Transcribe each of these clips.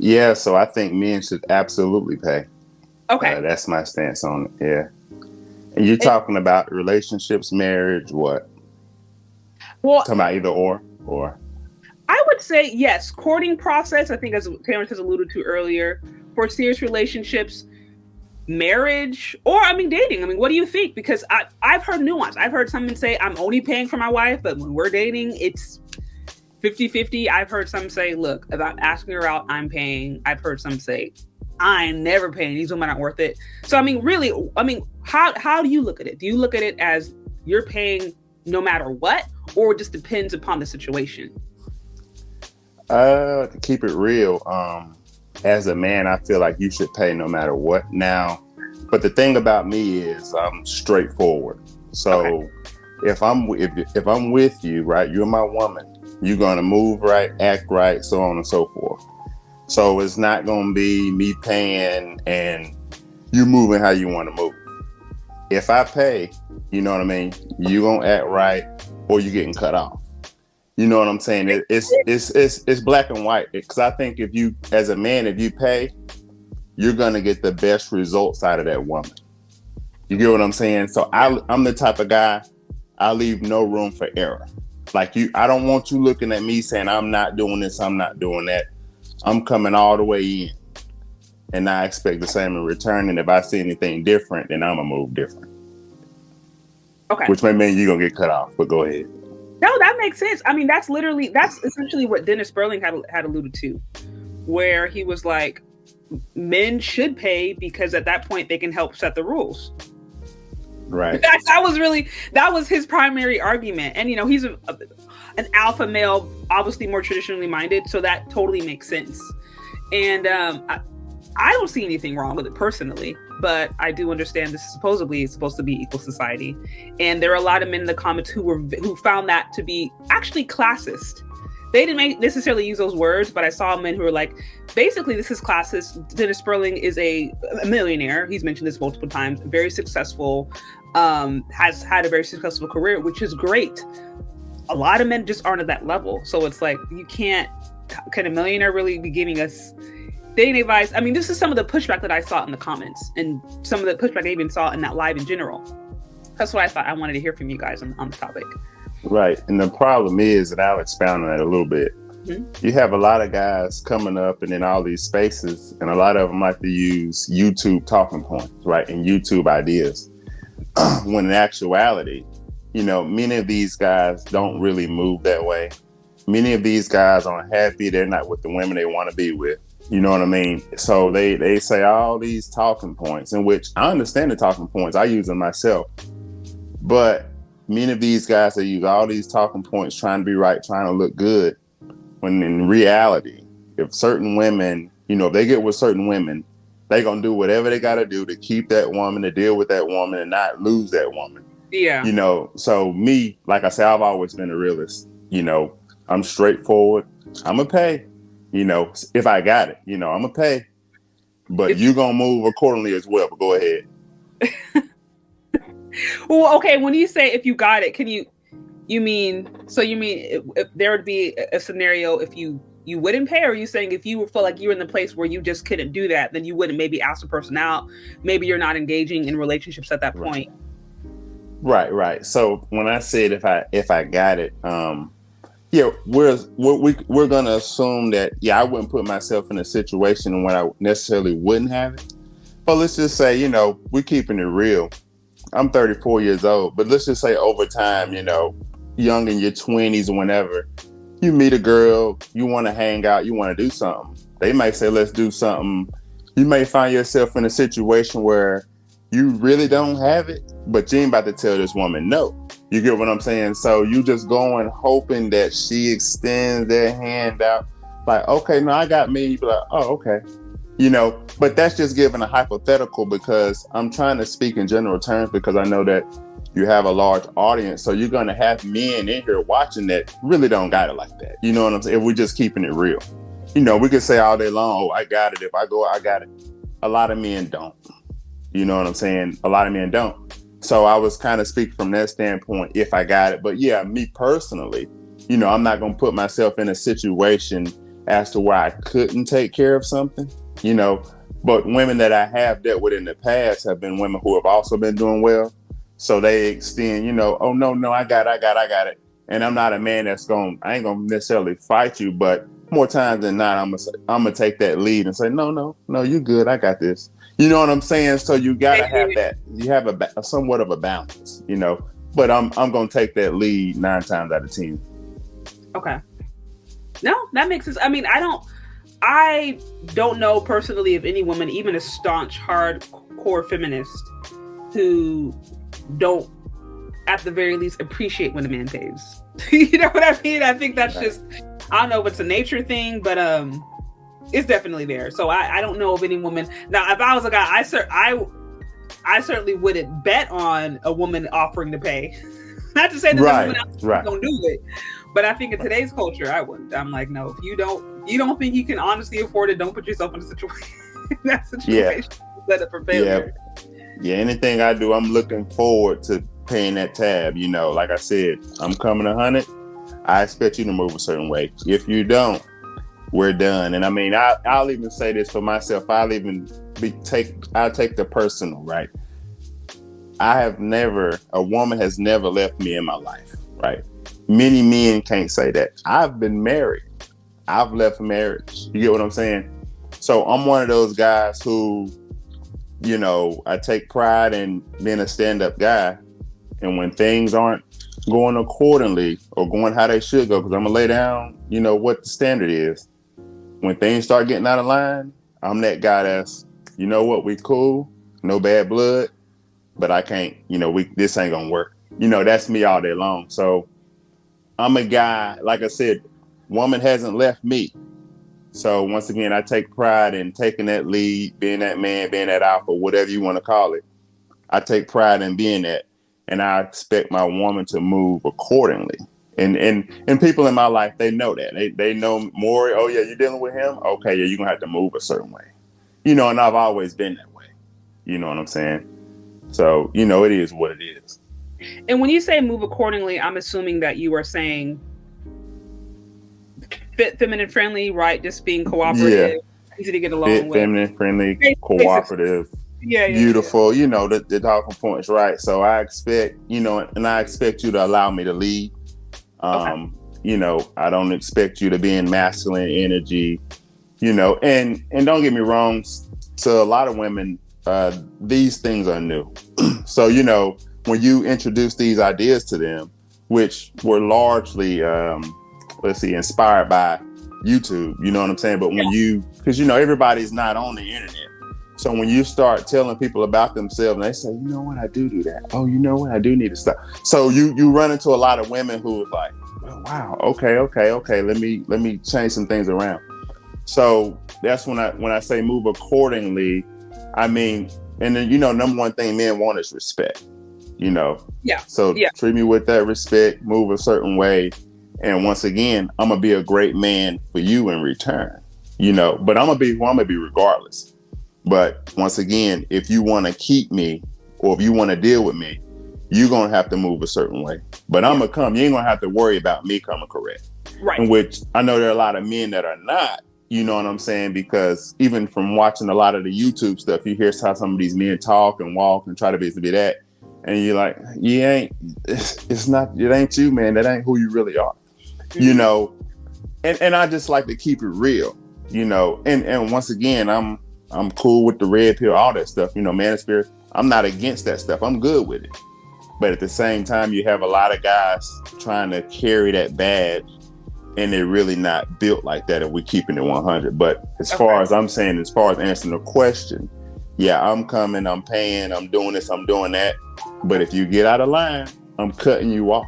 Yeah, so I think men should absolutely pay. Okay. That's my stance on it. Yeah. And you're It, talking about relationships, marriage, what? well, Talking about either or. I would say yes. Courting process, I think, as Terrence has alluded to earlier, for serious relationships, marriage, or I mean dating. I mean, what do you think? Because I've heard nuance. I've heard someone say I'm only paying for my wife, but when we're dating, it's 50-50. I've heard some say, look, if I'm asking her out, I'm paying. I've heard some say, I ain't never paying. These women aren't worth it. So I mean, really, I mean, how do you look at it? Do you look at it as you're paying no matter what, or it just depends upon the situation? To keep it real, as a man, I feel like you should pay no matter what now. But the thing about me is I'm straightforward. Okay. So if I'm with you, right, you're my woman. You're gonna move right, act right, so on and so forth. So it's not gonna be me paying and you moving how you want to move. If I pay, you know what I mean, you gonna act right or you getting cut off. You know what I'm saying? It's black and white. Because I think if you, as a man, if you pay, you're gonna get the best results out of that woman. You get what I'm saying? So I'm the type of guy, I leave no room for error. Like I don't want you looking at me saying I'm not doing this, I'm not doing that. I'm coming all the way in, and I expect the same in return. And if I see anything different, then I'm gonna move different. Okay. Which may mean you're gonna get cut off. But go ahead. No, that makes sense. I mean, that's essentially what Dennis Sperling had alluded to, where he was like, men should pay because at that point they can help set the rules. Right. That was his primary argument. And, you know, he's an alpha male, obviously more traditionally minded. So that totally makes sense. And I don't see anything wrong with it personally, but I do understand this is supposed to be equal society. And there are a lot of men in the comments who found that to be actually classist. They didn't necessarily use those words, but I saw men who were like, basically, this is classist. Dennis Sperling is a millionaire. He's mentioned this multiple times. Very successful, has had a very successful career, which is great. A lot of men just aren't at that level. So it's like, can a millionaire really be giving us dating advice? I mean, this is some of the pushback that I saw in the comments and some of the pushback I even saw in that live in general. That's why I thought I wanted to hear from you guys on the topic. Right. And the problem is, and I'll expound on that a little bit. You have a lot of guys coming up and in all these spaces, and a lot of them like to use YouTube talking points, right? And YouTube ideas. When in actuality, you know, many of these guys don't really move that way. Many of these guys aren't happy. They're not with the women they want to be with. You know what I mean? So they say all these talking points, in which I understand the talking points. I use them myself. But many of these guys, they use all these talking points trying to be right, trying to look good. When in reality, if certain women, you know, if they get with certain women, they're going to do whatever they got to do to keep that woman, to deal with that woman and not lose that woman. Yeah. You know, so me, like I said, I've always been a realist. You know, I'm straightforward. I'm going to pay. You know, if I got it, you know, I'm going to pay. But you're going to move accordingly as well. But go ahead. Well, okay. When you say if you got it, you mean if there would be a scenario if you wouldn't pay, or are you saying if you felt like you were in the place where you just couldn't do that, then you wouldn't maybe ask the person out? Maybe you're not engaging in relationships at that point. Right. So when I said if I got it, yeah, we're gonna assume that I wouldn't put myself in a situation when I necessarily wouldn't have it. But let's just say, you know, we're keeping it real. I'm 34 years old, but let's just say over time, you know, young in your 20s or whenever, you meet a girl, you want to hang out, you want to do something. They might say, let's do something. You may find yourself in a situation where you really don't have it, but you ain't about to tell this woman no. You get what I'm saying? So you just going hoping that she extends their hand out. Like, okay, no, I got me. You be like, oh, okay. You know, but that's just giving a hypothetical because I'm trying to speak in general terms because I know that you have a large audience. So you're going to have men in here watching that really don't got it like that. You know what I'm saying? If we're just keeping it real. You know, we could say all day long, oh, I got it. If I go, I got it. A lot of men don't. You know what I'm saying? A lot of men don't. So I was kind of speaking from that standpoint if I got it. But yeah, me personally, you know, I'm not going to put myself in a situation as to where I couldn't take care of something, you know. But women that I have dealt with in the past have been women who have also been doing well. So they extend, you know, oh no, I got it. And I'm not a man I ain't gonna necessarily fight you, but more times than not, I'm gonna take that lead and say, no, you good, I got this. You know what I'm saying? So you gotta have that. You have a somewhat of a balance, you know. But I'm gonna take that lead 9 times out of 10. Okay. No, that makes sense. I mean, I don't know personally of any woman, even a staunch, hardcore feminist, who don't, at the very least, appreciate when a man pays. You know what I mean? I think that's just, I don't know if it's a nature thing, but it's definitely there. So I don't know of any woman. Now, if I was a guy, I certainly wouldn't bet on a woman offering to pay. Not to say that the women don't do it, but I think in today's culture, I wouldn't. I'm like, no, if you don't think you can honestly afford it, don't put yourself in a situation. That situation set up for failure. Yeah, anything I do, I'm looking forward to paying that tab. You know, like I said, I'm coming 100. I expect you to move a certain way. If you don't, we're done. And I mean, I'll even say this for myself. I'll take the personal, right? A woman has never left me in my life, right? Many men can't say that. I've been married. I've left marriage. You get what I'm saying? So I'm one of those guys who, you know, I take pride in being a stand-up guy. And when things aren't going accordingly or going how they should go, because I'm going to lay down, you know, what the standard is. When things start getting out of line, I'm that guy that's, you know what, we cool, no bad blood, but I can't, you know, this ain't gonna work. You know, that's me all day long. So I'm a guy, like I said, woman hasn't left me. So once again, I take pride in taking that lead, being that man, being that alpha, whatever you want to call it. I take pride in being that. And I expect my woman to move accordingly. And people in my life, they know that. They know more. Oh yeah, you're dealing with him? Okay, yeah, you're gonna have to move a certain way. You know, and I've always been that way. You know what I'm saying? So, you know, it is what it is. And when you say move accordingly, I'm assuming that you are saying feminine friendly, right? Just being cooperative, easy to get along with. Feminine friendly, cooperative. Beautiful, you know, the talking points, right? So I expect, you know, and I expect you to allow me to lead. You know, I don't expect you to be in masculine energy, you know, and don't get me wrong, to a lot of women, these things are new. So, you know, when you introduce these ideas to them, which were largely, inspired by YouTube, you know what I'm saying? But because, you know, everybody's not on the internet. So when you start telling people about themselves and they say, you know what, I do that. Oh, you know what, I do need to stop. So you run into a lot of women who is like, oh, wow, okay. Let me change some things around. So that's when I say move accordingly. I mean, and then, you know, number one thing men want is respect, you know? Yeah. So treat me with that respect, move a certain way. And once again, I'm going to be a great man for you in return, you know, but I'm going to be who I'm going to be regardless. But once again, if you want to keep me or if you want to deal with me, you're going to have to move a certain way. But I'm going to come. You ain't going to have to worry about me coming correct. Right. In which I know there are a lot of men that are not, you know what I'm saying? Because even from watching a lot of the YouTube stuff, you hear how some of these men talk and walk and try to be that. And you're like, it ain't you, man. That ain't who you really are. Mm-hmm. You know? And I just like to keep it real, you know? And once again, I'm cool with the red pill, all that stuff, you know, Manosphere. I'm not against that stuff. I'm good with it. But at the same time, you have a lot of guys trying to carry that badge and they're really not built like that if we're keeping it 100. But as far as I'm saying, as far as answering the question, yeah, I'm coming, I'm paying, I'm doing this, I'm doing that. But if you get out of line, I'm cutting you off.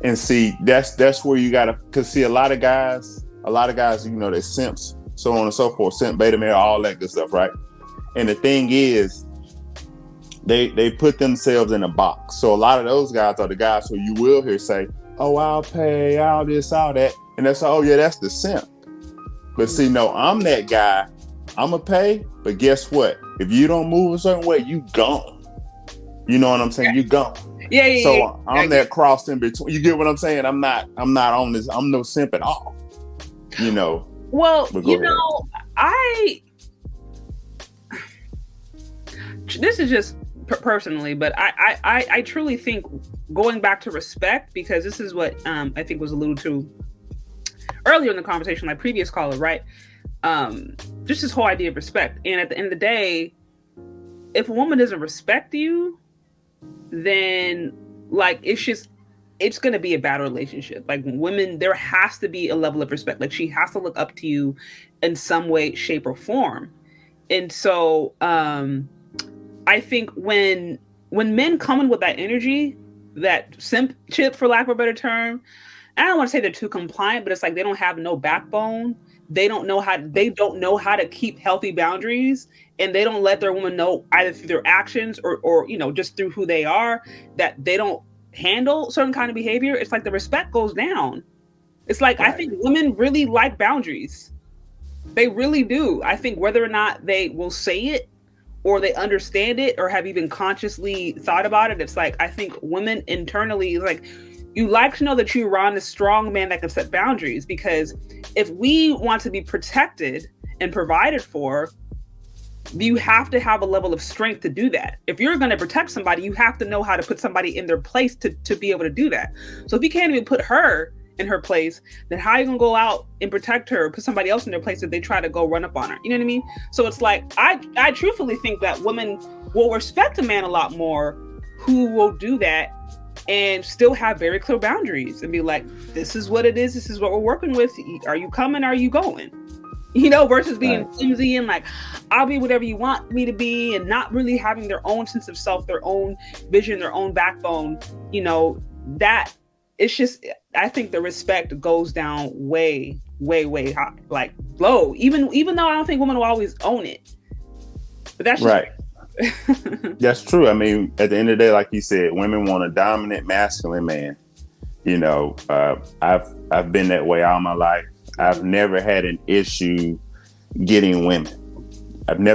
And see, that's where you gotta, cause see a lot of guys, you know, they're simps, so on and so forth, simp, beta male, all that good stuff, right? And the thing is, they put themselves in a box. So a lot of those guys are the guys who you will hear say, oh, I'll pay, all this, all that. And that's, oh yeah, that's the simp. But see, no, I'm that guy. I'm gonna pay, but guess what? If you don't move a certain way, you gone. You know what I'm saying? You gone. Yeah. So I'm that cross in between. You get what I'm saying? I'm not on this. I'm no simp at all. You know. Well, But go ahead. This is just personally, but I truly think, going back to respect, because this is what I think was alluded to earlier in the conversation, like previous caller, right? Just this whole idea of respect. And at the end of the day, if a woman doesn't respect you, then like it's going to be a bad relationship. Like women, there has to be a level of respect. Like she has to look up to you in some way, shape, or form. And so I think when men come in with that energy, that simp chip, for lack of a better term, I don't want to say they're too compliant, but it's like they don't have no backbone. They don't know how to keep healthy boundaries, and they don't let their woman know, either through their actions or just through who they are, that they don't handle certain kind of behavior. It's like the respect goes down. It's like, right. I think women really like boundaries. They really do. I think whether or not they will say it or they understand it or have even consciously thought about it, it's like, I think women internally, like, you like to know that you're around a strong man that can set boundaries, because if we want to be protected and provided for, you have to have a level of strength to do that. If you're going to protect somebody, you have to know how to put somebody in their place to be able to do that. So if you can't even put her in her place, then how are you going to go out and protect her, or put somebody else in their place if they try to go run up on her? You know what I mean? So it's like, I truthfully think that women will respect a man a lot more who will do that and still have very clear boundaries and be like, this is what it is. This is what we're working with. Are you coming? Are you going? Versus being flimsy and like, I'll be whatever you want me to be, and not really having their own sense of self, their own vision, their own backbone. That it's just, I think the respect goes down way, way, way high, like low, even though I don't think women will always own it. But that's just right. That's true. I mean, at the end of the day, like you said, women want a dominant, masculine man. I've been that way all my life. I've never had an issue getting women. And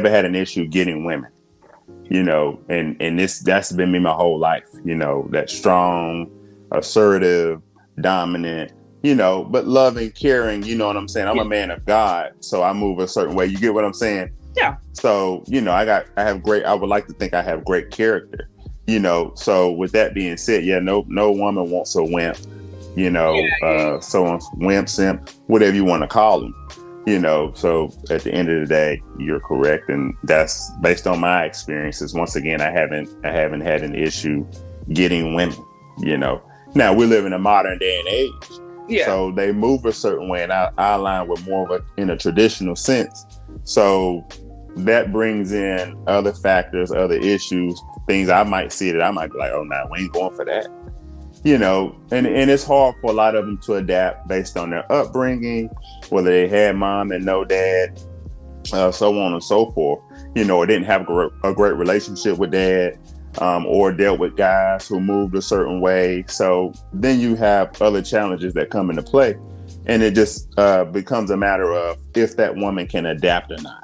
that's been me my whole life. That strong, assertive, dominant, but loving, caring. You know what I'm saying? I'm a man of God, so I move a certain way. You get what I'm saying? Yeah. So, I would like to think I have great character, so with that being said, no woman wants a wimp, so wimp, simp, whatever you want to call them, so at the end of the day, you're correct. And that's based on my experiences. Once again, I haven't had an issue getting women, now we live in a modern day and age. Yeah. So they move a certain way, and I align with more of in a traditional sense. So that brings in other factors, other issues, things I might see that I might be like, oh, no, we ain't going for that. And it's hard for a lot of them to adapt based on their upbringing, whether they had mom and no dad, so on and so forth, or didn't have a great relationship with dad, or dealt with guys who moved a certain way. So then you have other challenges that come into play. And it just becomes a matter of if that woman can adapt or not.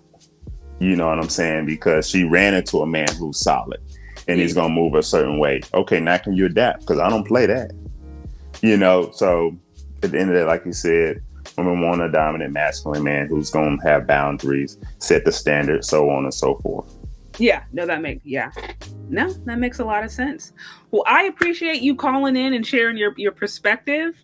You know what I'm saying? Because she ran into a man who's solid and he's going to move a certain way. Okay, now can you adapt? Because I don't play that. So at the end of the day, like you said, women want a dominant masculine man who's going to have boundaries, set the standard, so on and so forth. That makes a lot of sense. Well, I appreciate you calling in and sharing your perspective.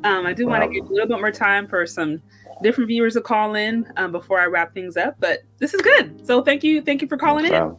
I do want to give a little bit more time for some different viewers to call in before I wrap things up, but this is good. So thank you for calling in.